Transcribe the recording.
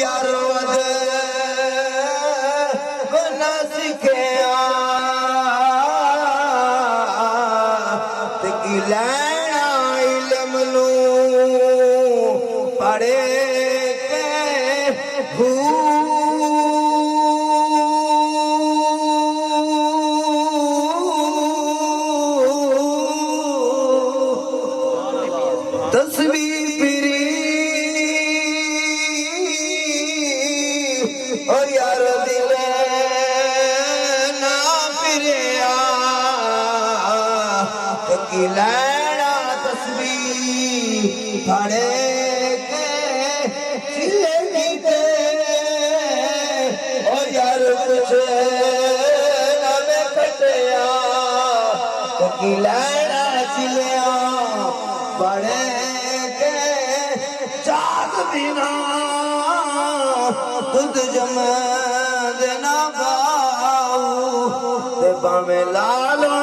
यार वद को न सिखिया ते की लैना इल्म नू पढ़े के तस्वीर ओ यार दिल ना फिरिया तो की लैना तस्वीर फड़े के चिल्ले के ओ यार कुछ ना में कटिया तो की लैना चिल्लिया बड़े के जाग बिना खुद जमा देना बाऊ ते बामे लालो